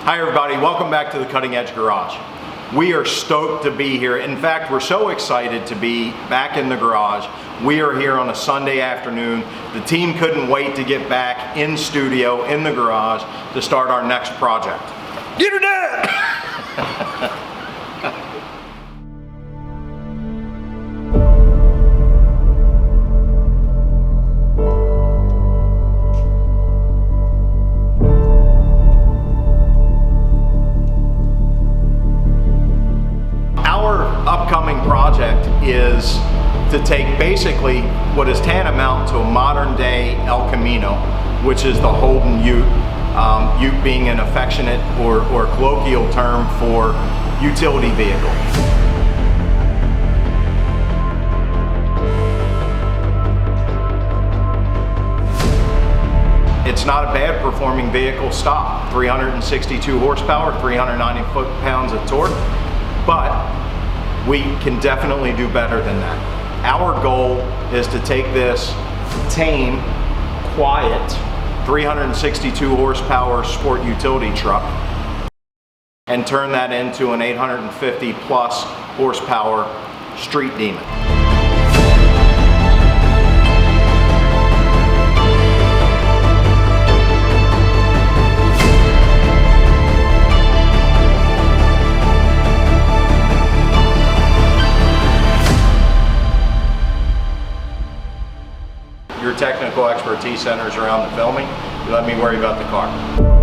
Hi everybody, welcome back to the Cutting Edge Garage. We are stoked to be here. In fact, we're so excited to be back in the garage. We are here on a Sunday afternoon. The team couldn't wait to get back in studio, in the garage, to start our next project. Get her done! Upcoming project is to take basically what is tantamount to a modern day El Camino, which is the Holden Ute, Ute being an affectionate or colloquial term for utility vehicle. It's not a bad performing vehicle stop. 362 horsepower, 390 foot-pounds of torque, but we can definitely do better than that. Our goal is to take this tame, quiet, 362 horsepower sport utility truck and turn that into an 850 plus horsepower street demon. Your technical expertise centers around the filming. You let me worry about the car.